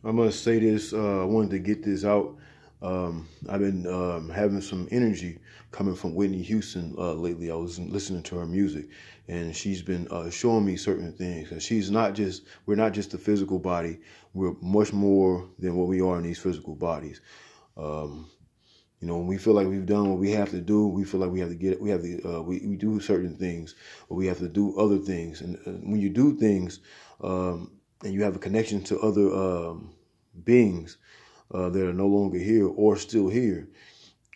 I must say this. I wanted to get this out. I've been having some energy coming from Whitney Houston lately. I was listening to her music, and she's been showing me certain things. And we're not just the physical body. We're much more than what we are in these physical bodies. When we feel like we've done what we have to do, we feel like we do certain things, but we have to do other things. And when you do things, and you have a connection to other beings that are no longer here or still here,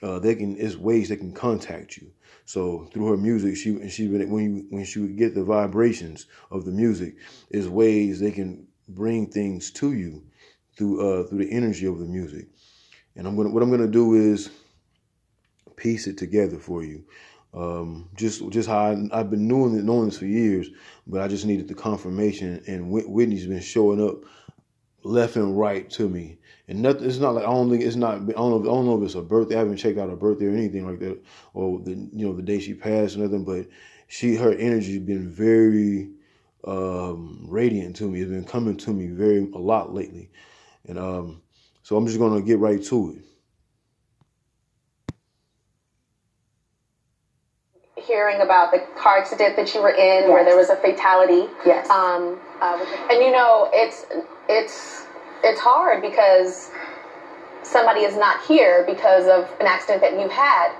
there's ways they can contact you. So through her music, when she would get the vibrations of the music, is ways they can bring things to you through the energy of the music. And what I'm gonna do is piece it together for you. Just how I've been knowing this for years, but I just needed the confirmation. And Whitney's been showing up left and right to me. And nothing. It's not like I don't know if it's a birthday. I haven't checked out her birthday or anything like that, or the day she passed or nothing. But her energy has been very radiant to me. It's been coming to me a lot lately, and so I'm just gonna get right to it. Hearing about the car accident that you were in, yes, where there was a fatality. Yes. And it's hard because somebody is not here because of an accident that you had.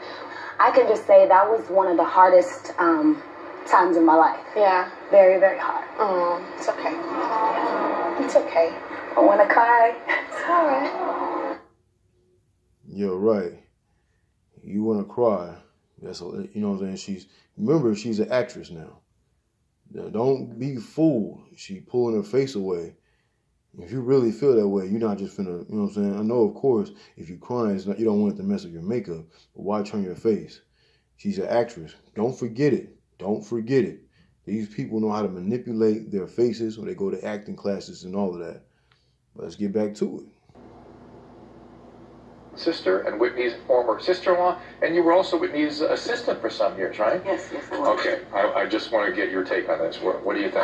I can just say that was one of the hardest times in my life. Yeah. Very, very hard. Oh, it's okay. It's okay. I want to cry. It's all right. You're right. You want to cry. You know what I'm saying? Remember, she's an actress now. Don't be fooled. She pulling her face away. If you really feel that way, you're not just finna, you know what I'm saying? I know, of course, if you're crying, you don't want it to mess up your makeup, but why turn your face? She's an actress. Don't forget it. Don't forget it. These people know how to manipulate their faces when they go to acting classes and all of that. But let's get back to it. Sister and Whitney's former sister-in-law, and you were also Whitney's assistant for some years, right? Yes, I was. Okay, I just want to get your take on this. What do you think?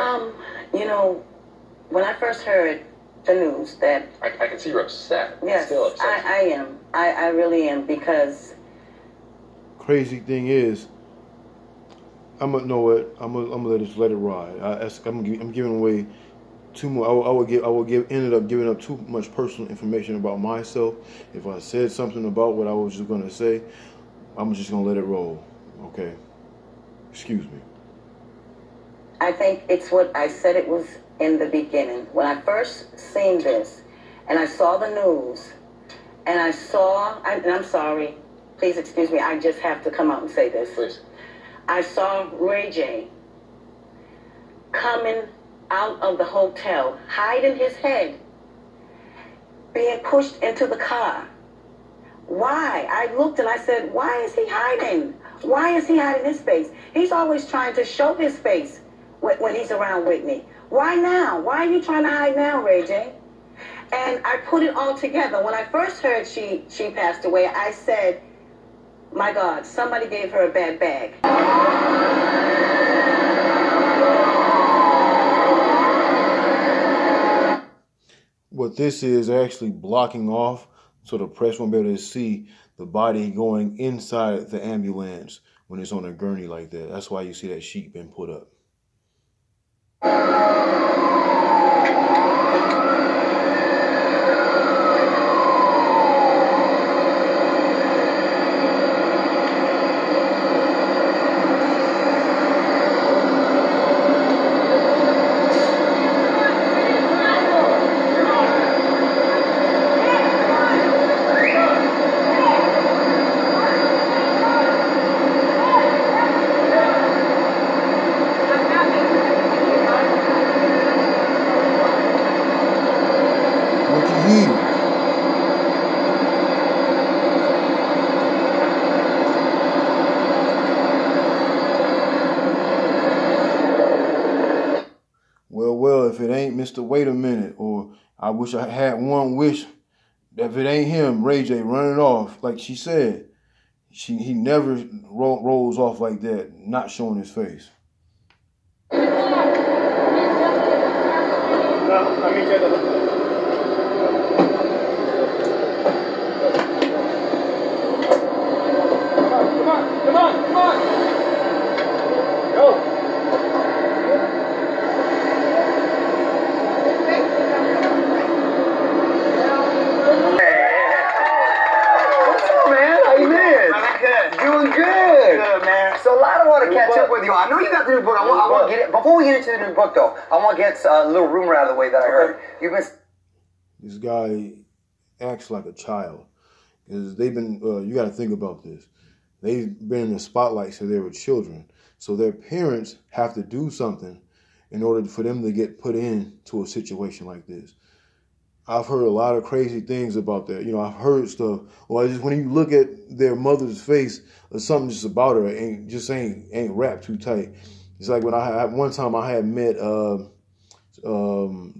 When I first heard the news that... I can see you're upset. Yes, still upset. I am. I really am, because... Crazy thing is, I'm gonna let it ride. I'm giving away too much. Ended up giving up too much personal information about myself. If I said something about what I was just gonna say, I'm just gonna let it roll. Okay. Excuse me. I think it's what I said it was in the beginning. When I first seen this, and I saw the news, and and I'm sorry, please excuse me, I just have to come out and say this. Please. I saw Ray J coming out of the hotel, hiding his head, being pushed into the car. Why? I looked and I said, why is he hiding? Why is he hiding his face? He's always trying to show his face when he's around Whitney. Why now? Why are you trying to hide now, Ray J? And I put it all together. When I first heard she passed away, I said, my God, somebody gave her a bad bag. What this is actually blocking off so the press won't be able to see the body going inside the ambulance when it's on a gurney like that. That's why you see that sheet being put up. Well, if it ain't Mr. Wait a Minute, or I wish I had one wish, if it ain't him, Ray J running off, like she said, he never rolls off like that, not showing his face. No, let me get it. you got the new book. I want to get it. Before we get into the new book, though, I want to get a little rumor out of the way that I heard. You've been... This guy acts like a child. Because they've been, you got to think about this. They've been in the spotlight since they were children. So their parents have to do something in order for them to get put into a situation like this. I've heard a lot of crazy things about that. You know, I've heard stuff. Well, just when you look at their mother's face, or something just about her ain't wrapped too tight. It's like when one time I had met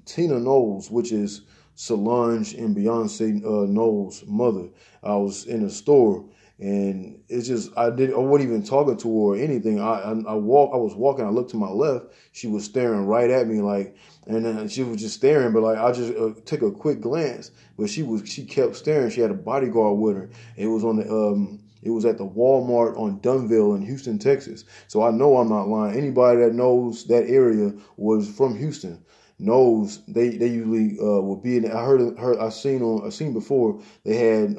Tina Knowles, which is Solange and Beyonce Knowles' mother. I was in a store, and it's just I wasn't even talking to her or anything. I was walking. I looked to my left. She was staring right at me, like, and then she was just staring. But like I just took a quick glance, but she kept staring. She had a bodyguard with her. It was on the it was at the Walmart on Dunville in Houston, Texas. So I know I'm not lying. Anybody that knows that area was from Houston knows they usually will be in. I've seen before they had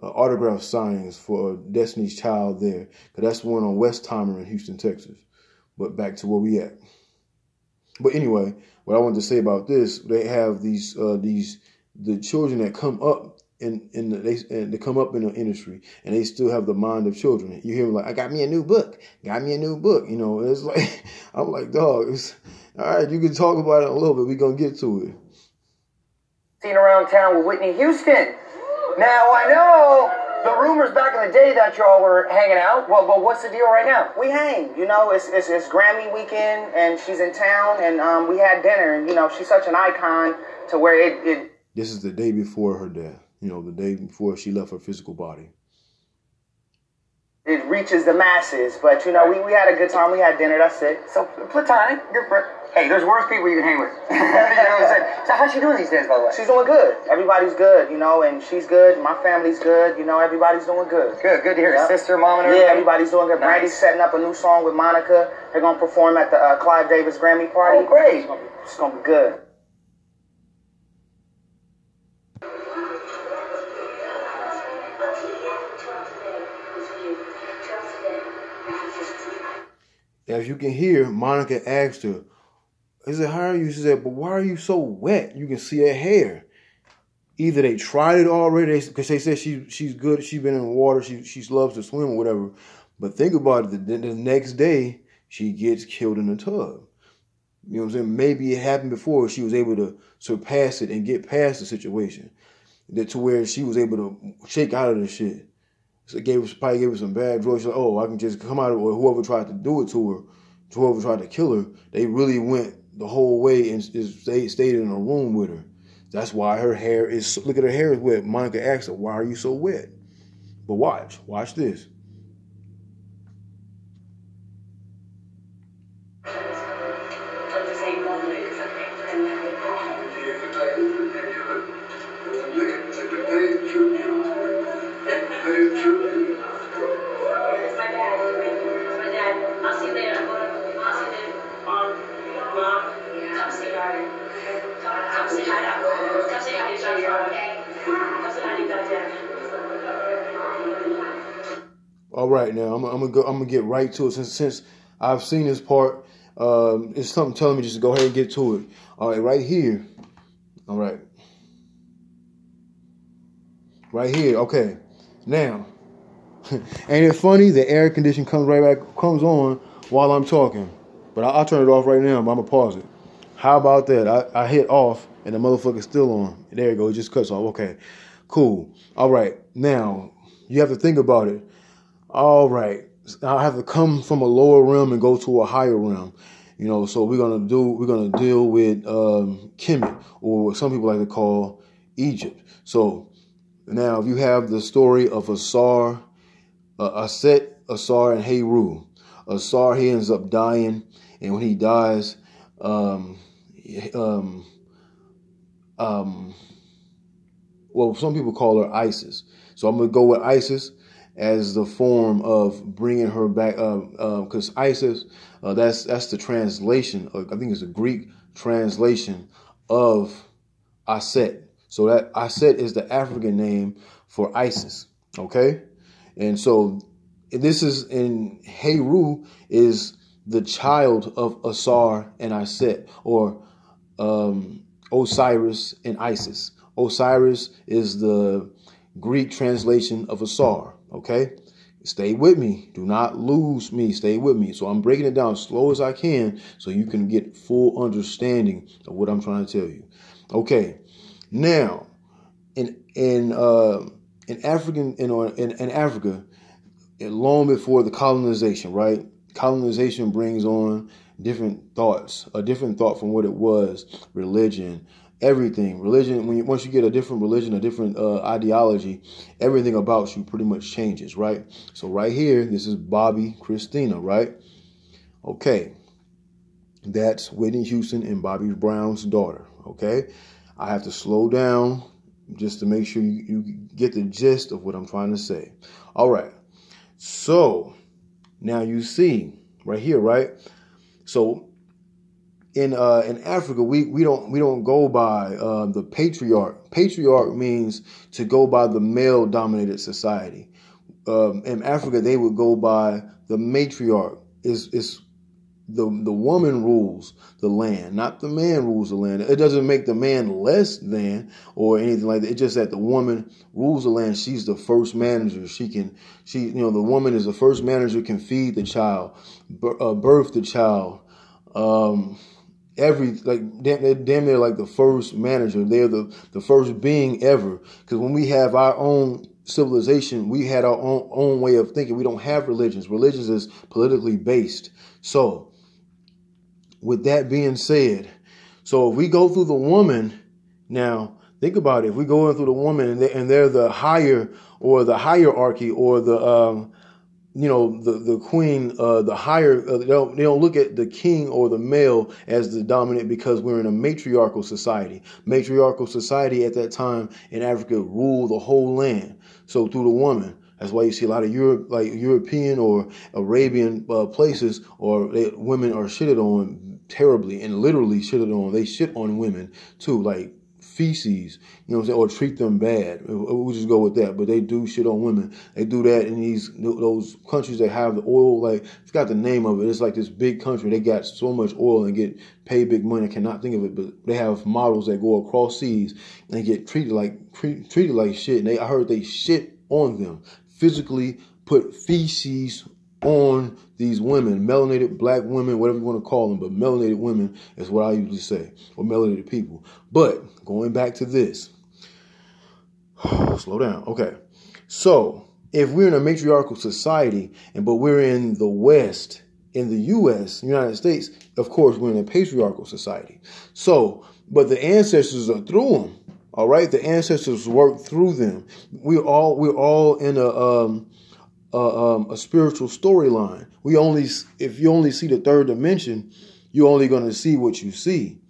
autograph signings for Destiny's Child there, because that's the one on Westheimer in Houston, Texas. But back to where we at. But anyway, what I wanted to say about this, they have the children that come up they come up in the industry, and they still have the mind of children. You hear them like, I got me a new book. You know, it's like, I'm like, dog, it's all right. You can talk about it a little bit. We're going to get to it. Seen around town with Whitney Houston. Now, I know the rumors back in the day that y'all were hanging out. Well, but what's the deal right now? We hang. You know, it's Grammy weekend, and she's in town, and we had dinner. And, you know, she's such an icon to where it... This is the day before her death. You know, the day before she left her physical body. It reaches the masses, but, you know, we had a good time. We had dinner, that's it. So, platonic, good friend. Hey, there's worse people you can hang with. You know what I'm saying? So how's she doing these days, by the way? She's doing good. Everybody's good, you know, and she's good. My family's good. You know, everybody's doing good. Good to hear. Yep. Sister, mom, and everybody. Yeah, everybody's doing good. Nice. Brandy's setting up a new song with Monica. They're going to perform at the Clive Davis Grammy party. Oh, great. It's going to be good. As you can hear, Monica asked her, I said, how are you? She said, but why are you so wet? You can see her hair. Either they tried it already, because they said she's good. She's been in the water. She loves to swim or whatever. But think about it. The next day, she gets killed in the tub. You know what I'm saying? Maybe it happened before. She was able to surpass it and get past the situation, to where she was able to shake out of the shit. So it probably gave her some bad drugs. She's like, oh, I can just come out of it. Or whoever tried to do it to her, whoever tried to kill her, they really went the whole way and stayed in a room with her. That's why her hair is, look at her hair is wet. Monica asked her, why are you so wet? But watch this. All right, now I'm gonna get right to it since I've seen this part. It's something telling me just to go ahead and get to it. All right, right here. All right, right here. Okay, now ain't it funny? The air condition comes on while I'm talking, but I'll turn it off right now. But I'm gonna pause it. How about that? I hit off and the motherfucker's still on. There you go. It just cuts off. Okay, cool. All right, now you have to think about it. All right, I have to come from a lower realm and go to a higher realm, you know. So we're gonna deal with Kemet, or what some people like to call Egypt. So now you have the story of Asar, Asar, and Heru. Asar, he ends up dying, and when he dies, well, some people call her Isis. So I'm gonna go with Isis as the form of bringing her back, because Isis, that's the translation. I think it's a Greek translation of Aset. So that Aset is the African name for Isis. Okay, and so this is in Heru is the child of Asar and Iset, or Osiris and Isis. Osiris is the Greek translation of Asar, okay? Stay with me. Do not lose me. Stay with me. So I'm breaking it down as slow as I can so you can get full understanding of what I'm trying to tell you. Okay. Now, in Africa, long before the colonization, right? Colonization brings on different thoughts, a different thought from what it was, religion, everything. Religion, once you get a different religion, a different ideology, everything about you pretty much changes, right? So right here, this is Bobby Christina, right? Okay. That's Whitney Houston and Bobby Brown's daughter, okay? I have to slow down just to make sure you get the gist of what I'm trying to say. All right. So now you see right here, right? So in Africa, we don't go by the patriarch. Patriarch means to go by the male-dominated society. In Africa, they would go by the matriarch. Is the woman rules the land, not the man rules the land. It doesn't make the man less than or anything like that. It's just that the woman rules the land. She's the first manager. The woman is the first manager, can feed the child, birth the child. Damn near like the first manager. They're the first being ever. Because when we have our own civilization, we had our own way of thinking. We don't have religions. Religions is politically based. So with that being said, so if we go through the woman, now think about it. If we go in through the woman and they're the higher or the hierarchy or the the queen, the higher, they don't look at the king or the male as the dominant, because we're in a matriarchal society. Matriarchal society at that time in Africa ruled the whole land. So through the woman. That's why you see a lot of European or Arabian places, or women are shitted on terribly and literally shitted on. They shit on women too, like feces, you know what I'm saying, or treat them bad. We'll just go with that. But they do shit on women. They do that in those countries that have the oil. Like, I forgot the name of it. It's like this big country. They got so much oil and get paid big money. I cannot think of it, but they have models that go across seas and get treated like shit. And I heard they shit on them. Physically put feces on these women, melanated black women, whatever you want to call them, but melanated women is what I usually say, or melanated people. But going back to this, slow down. Okay. So if we're in a matriarchal society, but we're in the West, in the U.S., United States, of course, we're in a patriarchal society. So, but the ancestors are through them. All right, the ancestors work through them. We're all in a spiritual storyline. If you only see the third dimension, you're only going to see what you see.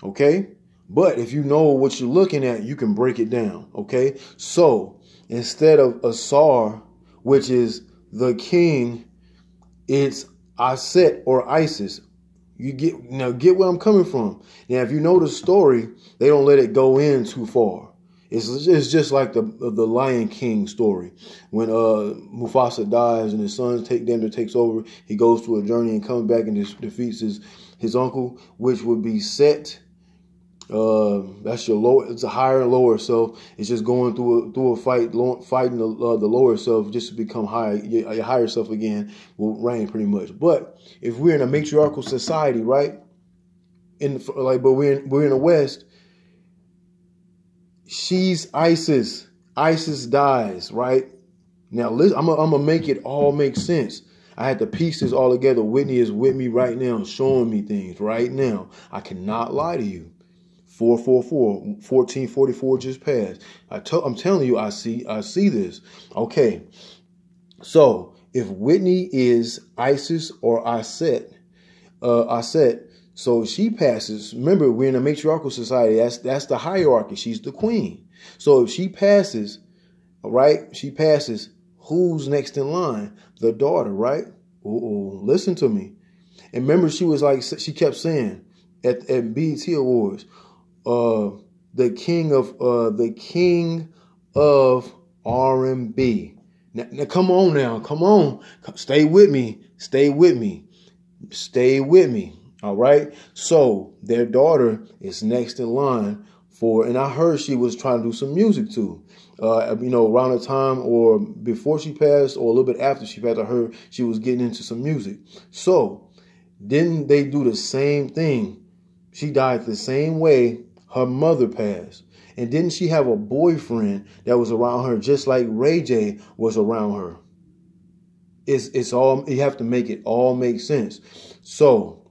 Okay, but if you know what you're looking at, you can break it down. Okay, so instead of Asar, which is the king, it's Aset or Isis. You get where I'm coming from. Now, if you know the story, they don't let it go in too far. It's just like the Lion King story. When Mufasa dies and his son takes over, he goes through a journey and comes back and defeats his uncle, which would be Set. That's your lower. It's a higher and lower self. It's just going through a fight, fighting the lower self just to become higher. Your higher self again will reign pretty much. But if we're in a matriarchal society, right? But we're in the West. She's Isis. Isis dies, right? Now listen, I'm gonna make it all make sense. I had to piece this all together. Whitney is with me right now, showing me things right now. I cannot lie to you. 1444 just passed. I'm telling you, I see this. Okay. So if Whitney is Isis or Aset, so she passes. Remember, we're in a matriarchal society. That's the hierarchy. She's the queen. So if she passes, right? She passes. Who's next in line? The daughter, right? Listen to me. And remember, she kept saying at BET Awards, the king of R&B. Now come on now, come on, stay with me. Stay with me. All right. So their daughter is next in line for, and I heard she was trying to do some music too. You know, around the time or before she passed or a little bit after she passed, I heard she was getting into some music. So didn't they do the same thing? She died the same way her mother passed. And didn't she have a boyfriend that was around her just like Ray J was around her? It's all, you have to make it all make sense. So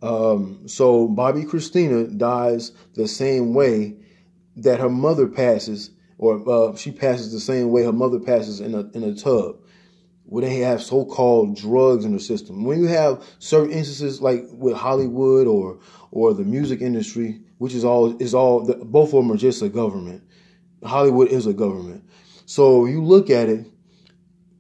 Bobby Christina dies the same way that her mother passes, or she passes the same way her mother passes in a tub, where they have so-called drugs in the system. When you have certain instances like with Hollywood or the music industry, which is all both of them are just a government. Hollywood is a government. So you look at it,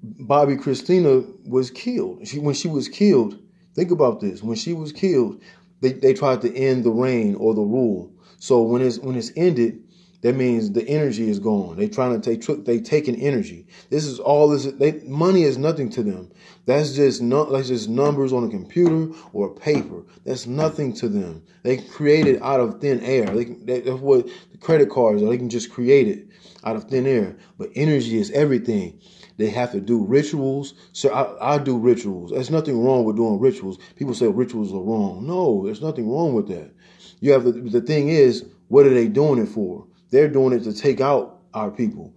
Bobby Christina was killed. When she was killed, think about this. When she was killed, they tried to end the reign or the rule. So when it's ended, that means the energy is gone. They taking energy. This is all this. Money is nothing to them. That's just numbers on a computer or paper. That's nothing to them. They create it out of thin air. That's what the credit cards are. They can just create it out of thin air. But energy is everything. They have to do rituals. So I do rituals. There's nothing wrong with doing rituals. People say rituals are wrong. No, there's nothing wrong with that. You have the thing is, what are they doing it for? They're doing it to take out our people.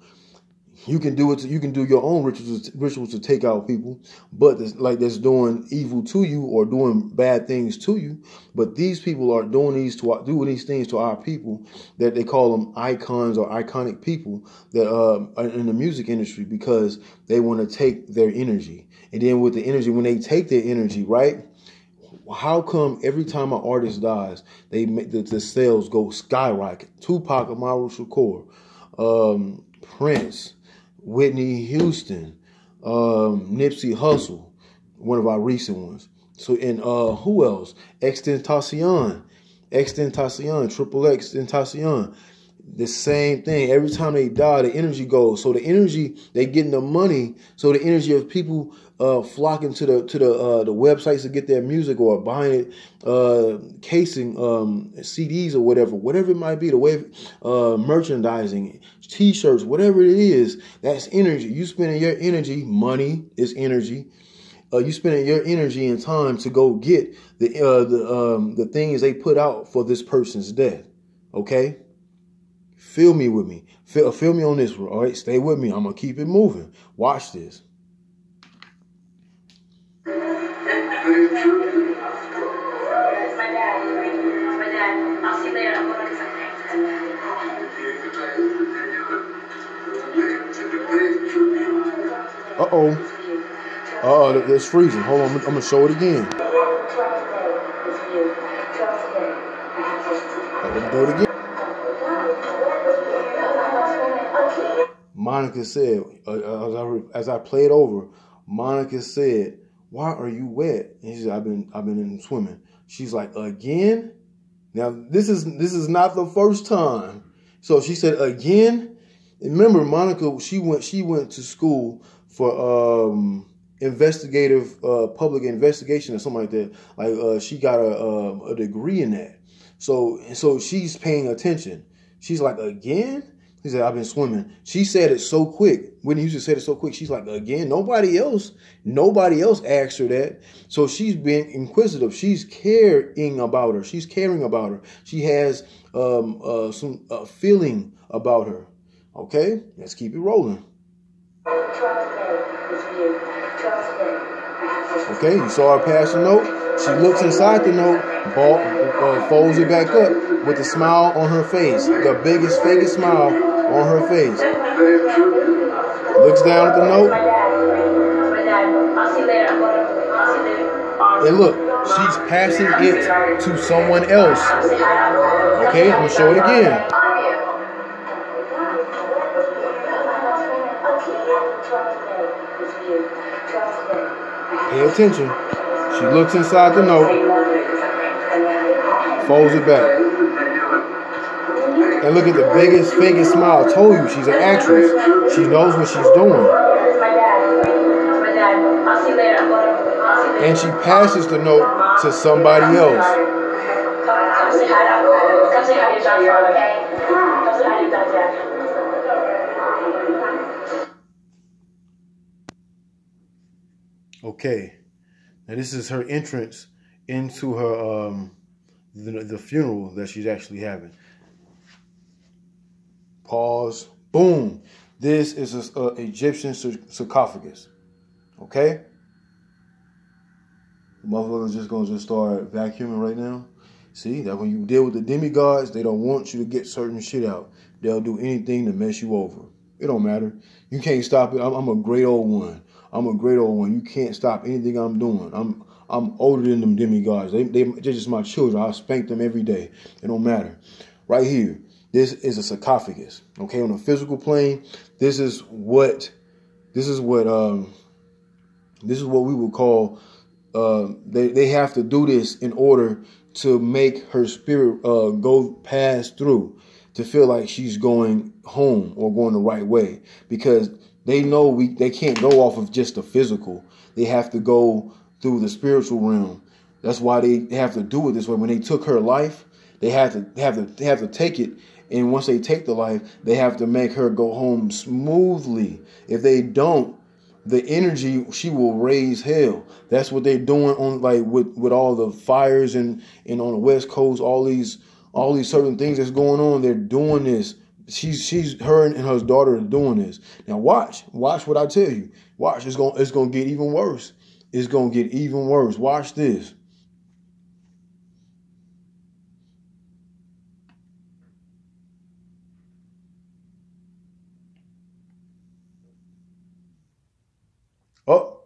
You can do it. You can do your own rituals to take out people, but that's doing evil to you or doing bad things to you. But these people are doing these things to our people, that they call them icons or iconic people that are in the music industry, because they want to take their energy. And then with the energy, when they take their energy, right? How come every time an artist dies, they make the sales go skyrocket? Tupac, Amaru Shakur, Prince, Whitney Houston, Nipsey Hussle, one of our recent ones. So, and who else? XXXTentacion, Triple XXXTentacion. The same thing. Every time they die, the energy goes. So the energy, they getting the money. So the energy of people flocking to the websites to get their music, or buying it, casing CDs or whatever it might be. The way merchandising, T-shirts, whatever it is, that's energy. You spending your energy. Money is energy. You spending your energy and time to go get the things they put out for this person's death. Okay. Feel me with me. Feel me on this one. All right, stay with me. I'm going to keep it moving. Watch this. My dad. I'll see you later. I'm going to get something. Uh-oh. It's freezing. Hold on. I'm going to show it again. I'm going to do it again. Monica said, as I played over, Monica said, "Why are you wet?" And she said, I've been in swimming. She's like, "Again?" Now this is not the first time. So she said, "Again?" And remember, Monica, she went to school for investigative public investigation or something like that. Like she got a degree in that. So she's paying attention. She's like, "Again?" He said, "I've been swimming." She said it so quick. Whitney Houston said it so quick. She's like, "Again?" Nobody else asked her that. So she's being inquisitive. She's caring about her. She's caring about her. She has some feeling about her. Okay, let's keep it rolling. Okay, you saw her pass the note. She looks inside the note, folds it back up with a smile on her face, the biggest, fakest smile on her face. Looks down at the note. And look, she's passing it to someone else. Okay, I'm going to show it again. Pay attention. She looks inside the note, folds it back. And look at the biggest, fakest smile. I told you, she's an actress. She knows what she's doing. and she passes the note to somebody else. Come say hi to Come say hi to John, okay? Come say hi to Dad. Okay, now this is her entrance into her the funeral that she's actually having. Pause. Boom. This is a Egyptian sarcophagus. Okay. The motherfuckers just gonna start vacuuming right now. See that when you deal with the demigods, they don't want you to get certain shit out. They'll do anything to mess you over. It don't matter. You can't stop it. I'm a great old one. I'm a great old one. You can't stop anything I'm doing. I'm older than them demigods. They're just my children. I spank them every day. It don't matter. Right here, this is a sarcophagus. Okay, on a physical plane, this is what we would call. They have to do this in order to make her spirit go pass through, to feel like she's going home or going the right way, because they know they can't go off of just the physical. They have to go through the spiritual realm. That's why they have to do it this way. When they took her life, they have to take it, and once they take the life, they have to make her go home smoothly. If they don't, the energy, she will raise hell. That's what they're doing on with all the fires and on the West Coast, all these certain things that's going on. They're doing this. Her and her daughter are doing this. Now watch what I tell you. Watch, it's gonna get even worse. It's gonna get even worse. Watch this. Oh,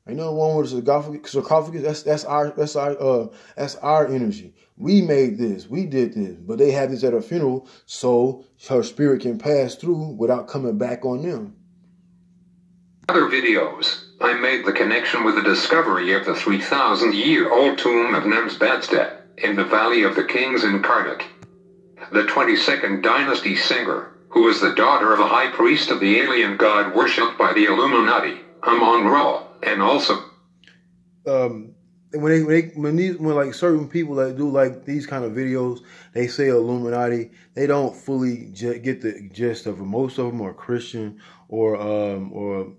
ain't nothing wrong with the sarcophagus. That's our energy. We made this. We did this. But they had this at her funeral so her spirit can pass through without coming back on them. Other videos, I made the connection with the discovery of the 3,000-year-old tomb of Nemsbadstad in the Valley of the Kings in Karnak. The 22nd dynasty singer, who was the daughter of a high priest of the alien god worshipped by the Illuminati, Amon-Ra, and also when like certain people that do like these kind of videos, they say Illuminati, they don't fully get the gist of it. Most of them are Christian or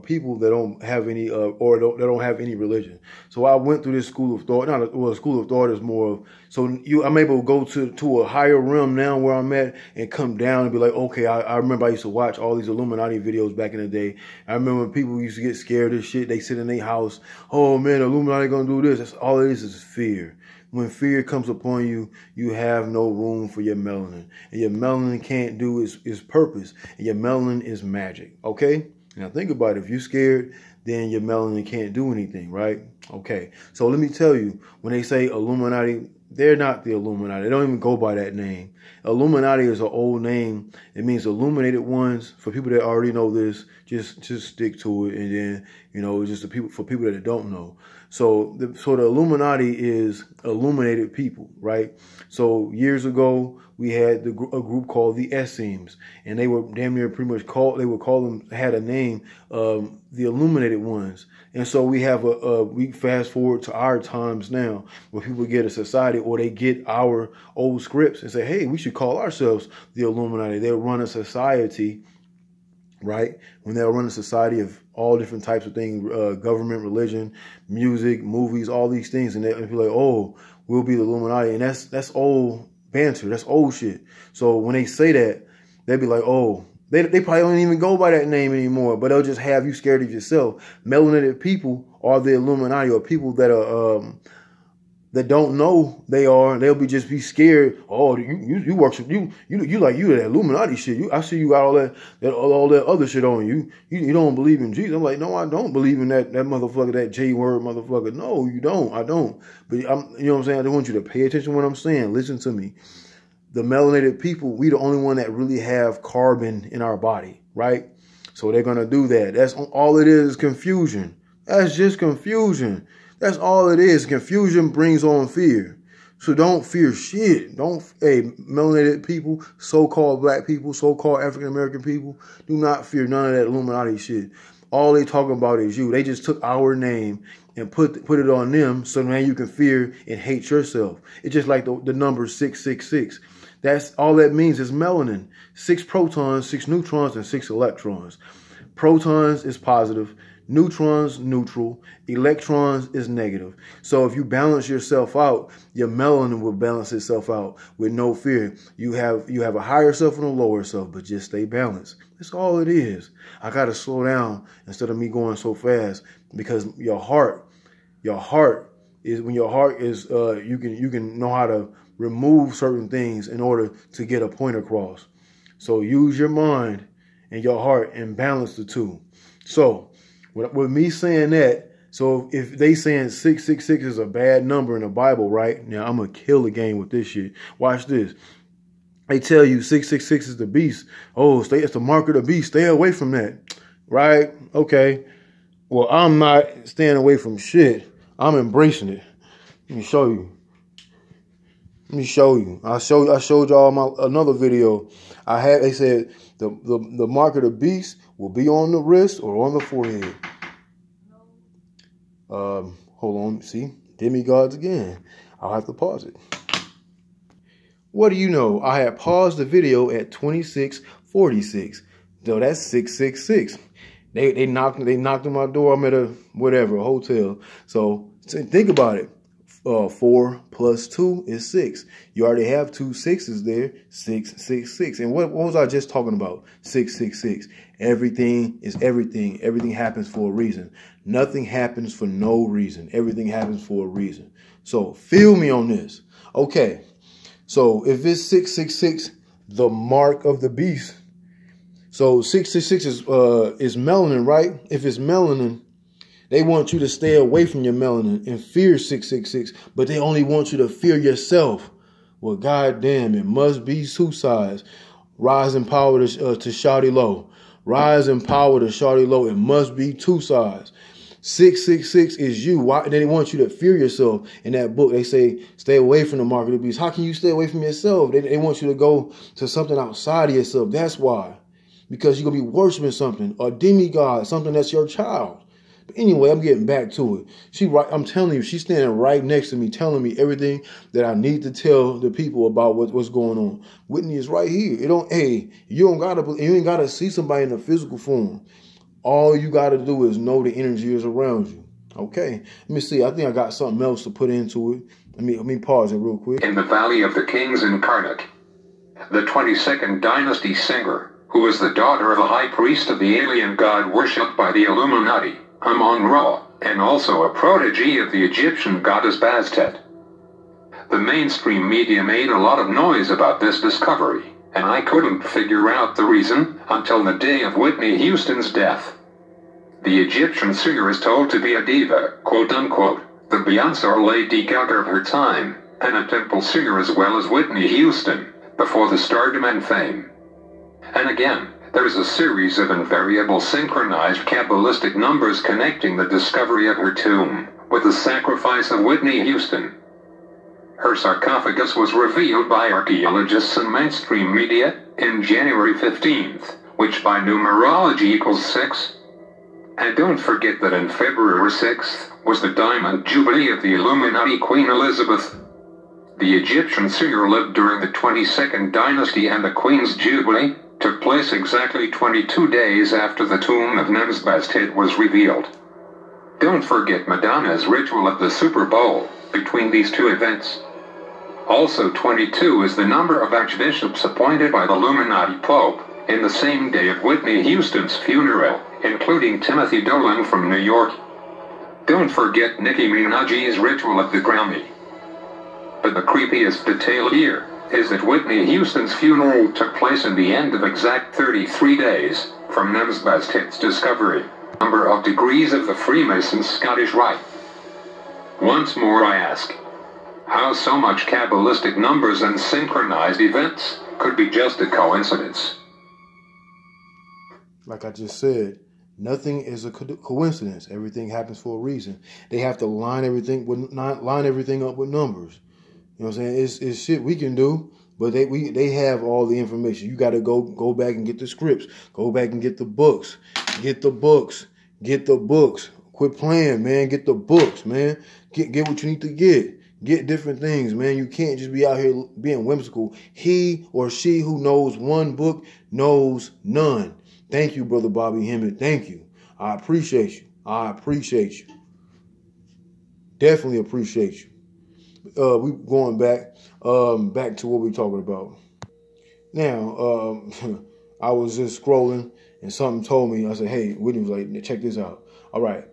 people that don't have any that don't have any religion. So I went through this school of thought. A school of thought is more of, so I'm able to go to a higher realm now where I'm at and come down and be like, okay, I remember I used to watch all these Illuminati videos back in the day. I remember when people used to get scared of shit. They sit in their house, oh man, the Illuminati gonna do this. That's all it is fear. When fear comes upon you, you have no room for your melanin. And your melanin can't do its purpose. And your melanin is magic, okay? Now think about it. If you're scared, then your melanin can't do anything, right? Okay. So let me tell you, when they say Illuminati, they're not the Illuminati. They don't even go by that name. Illuminati is an old name. It means illuminated ones. For people that already know this, just stick to it. And then, it's just for people that don't know. So the Illuminati is illuminated people, right? So years ago, we had a group called the Essenes, and they were damn near pretty much had a name, the Illuminated Ones. And so we have we fast forward to our times now, where people get a society or they get our old scripts and say, hey, we should call ourselves the Illuminati. They'll run a society, right? When they'll run a society of all different types of things, government, religion, music, movies, all these things. And they'll be like, oh, we'll be the Illuminati. And that's old banter. That's old shit. So when they say that, they'll be like, oh, they probably don't even go by that name anymore, but they'll just have you scared of yourself. Melanated people are the Illuminati, or people that are that don't know they are. They'll just be scared. Oh, you worship you that Illuminati shit. I see you got all that other shit on you. You don't believe in Jesus. I'm like, no, I don't believe in that motherfucker, that J word motherfucker. No, you don't. I don't. But you know what I'm saying? I just want you to pay attention to what I'm saying. Listen to me. The melanated people, we the only one that really have carbon in our body, right? So they're gonna do that. That's all it is confusion. That's just confusion. That's all it is. Confusion brings on fear. So don't fear shit. Melanated people, so-called black people, so-called African-American people, do not fear none of that Illuminati shit. all they talking about is you. They just took our name and put it on them, so now you can fear and hate yourself. It's just like the number 666. That's all that means is melanin. 6 protons, 6 neutrons, and 6 electrons. Protons is positive, neutrons neutral, electrons is negative. So if you balance yourself out, your melanin will balance itself out with no fear. You have a higher self and a lower self, but just stay balanced. That's all it is. I gotta slow down instead of me going so fast, because your heart is, when your heart is you can know how to remove certain things in order to get a point across. So use your mind and your heart and balance the two. So with me saying that, so if they saying 666 is a bad number in the Bible, right? Now I'm gonna kill the game with this shit. Watch this. They tell you 666 is the beast. Oh, it's the mark of the beast. Stay away from that. Right? Okay. Well, I'm not staying away from shit. I'm embracing it. Let me show you. I showed y'all another video. They said the mark of the beast will be on the wrist or on the forehead. Hold on. See? Demigods again. I'll have to pause it. What do you know? I had paused the video at 26:46. So that's 666. They knocked on my door. I'm at a hotel. So think about it. 4 plus 2 is 6. You already have 2 6s there. 666. And what was I just talking about? 666. Everything is everything. Everything happens for a reason. Nothing happens for no reason. Everything happens for a reason. So feel me on this. Okay. So if it's 666, the mark of the beast. So 666 is melanin, right? If it's melanin, they want you to stay away from your melanin and fear 666, but they only want you to fear yourself. Well, goddamn, it must be two sides. Rise in power to shawty low. Rise in power to shawty low. It must be two sides. 666 is you. Why? They want you to fear yourself. In that book, they say, stay away from the mark of the beast. How can you stay away from yourself? They want you to go to something outside of yourself. That's why. Because you're going to be worshiping something, a demigod, something that's your child. But anyway, I'm getting back to it. I'm telling you, she's standing right next to me, telling me everything that I need to tell the people about what's going on. Whitney is right here. You ain't gotta see somebody in a physical form. All you gotta do is know the energy is around you. Okay. Let me see. I think I got something else to put into it. Let me pause it real quick. In the Valley of the Kings in Karnak, the 22nd dynasty singer, who is the daughter of a high priest of the alien god worshipped by the Illuminati, Amun-Ra, and also a protege of the Egyptian goddess Bastet. The mainstream media made a lot of noise about this discovery, and I couldn't figure out the reason until the day of Whitney Houston's death. The Egyptian singer is told to be a diva, quote-unquote, the Beyonce or Lady Gaga of her time, and a temple singer as well as Whitney Houston, before the stardom and fame. And again, there's a series of invariable synchronized Kabbalistic numbers connecting the discovery of her tomb with the sacrifice of Whitney Houston. Her sarcophagus was revealed by archaeologists and mainstream media in January 15th, which by numerology equals 6. And don't forget that in February 6th was the Diamond Jubilee of the Illuminati Queen Elizabeth. The Egyptian singer lived during the 22nd dynasty, and the Queen's Jubilee took place exactly 22 days after the tomb of Bastet was revealed. Don't forget Madonna's ritual at the Super Bowl between these two events. Also 22 is the number of archbishops appointed by the Illuminati Pope in the same day of Whitney Houston's funeral, including Timothy Dolan from New York. Don't forget Nicki Minaj's ritual at the Grammy. But the creepiest detail here is that Whitney Houston's funeral took place in the end of exact 33 days from Bastet's discovery. Number of degrees of the Freemasons' Scottish Rite. Once more I ask, how so much Kabbalistic numbers and synchronized events could be just a coincidence? Like I just said, nothing is a coincidence. Everything happens for a reason. They have to line everything up with numbers. You know what I'm saying? It's shit we can do, but they have all the information. You got to go back and get the scripts. Go back and get the books. Get the books. Get the books. Quit playing, man. Get the books, man. Get what you need to get. Get different things, man. You can't just be out here being whimsical. He or she who knows one book knows none. Thank you, Brother Bobby Hemmett. Thank you. I appreciate you. I appreciate you. Definitely appreciate you. We going back to what we're talking about. Now, I was just scrolling and something told me. I said, hey, Whitney was like, check this out. All right,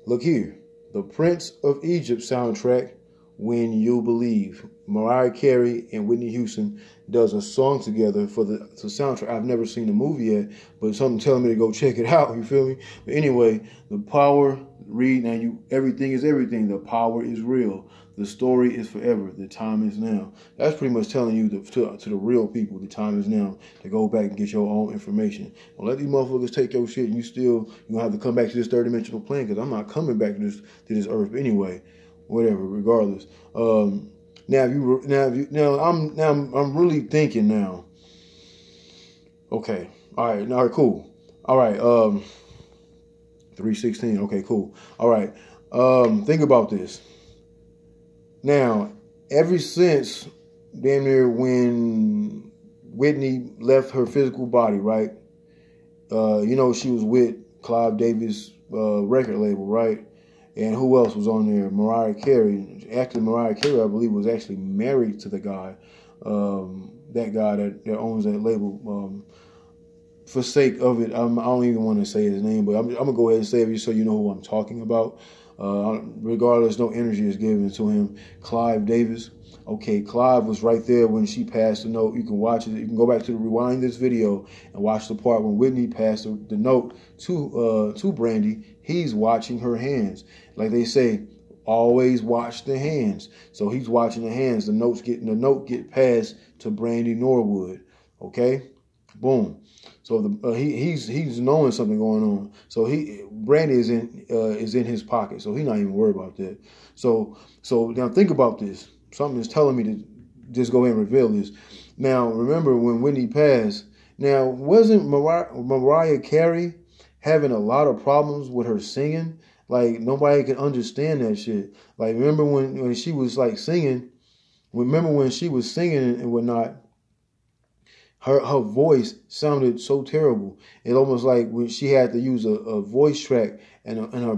look here. The Prince of Egypt soundtrack, When You Believe. Mariah Carey and Whitney Houston does a song together for the soundtrack. I've never seen the movie yet, but something telling me to go check it out. You feel me? But anyway, the power, read now. Everything is everything. The power is real. The story is forever. The time is now. That's pretty much telling you to the real people, the time is now to go back and get your own information. Don't let these motherfuckers take your shit and you have to come back to this third-dimensional plane, because I'm not coming back to this earth anyway. Whatever, regardless. I'm really thinking now. Okay. All right, cool. All right, 316. Okay, cool. All right. Think about this. Now, ever since damn near when Whitney left her physical body, right? She was with Clive Davis record label, right? And who else was on there? Mariah Carey. Actually, Mariah Carey, I believe, was actually married to the guy, that guy that owns that label. For sake of it, I don't even want to say his name, but I'm going to go ahead and say it just so you know who I'm talking about. Regardless, no energy is given to him. Clive Davis. Okay, Clive was right there when she passed the note. You can watch it. You can go back to rewind this video and watch the part when Whitney passed the note to Brandy. He's watching her hands. Like they say, always watch the hands. So he's watching the hands. The note get passed to Brandy Norwood. Okay, boom. So he's knowing something going on. So Brandy is in his pocket. So he's not even worried about that. So now think about this. Something is telling me to just go ahead and reveal this. Now remember when Whitney passed. Now wasn't Mariah Carey having a lot of problems with her singing? Like nobody could understand that shit. Like remember when she was like singing. Remember when she was singing and whatnot. Her voice sounded so terrible. It almost like when she had to use a voice track and her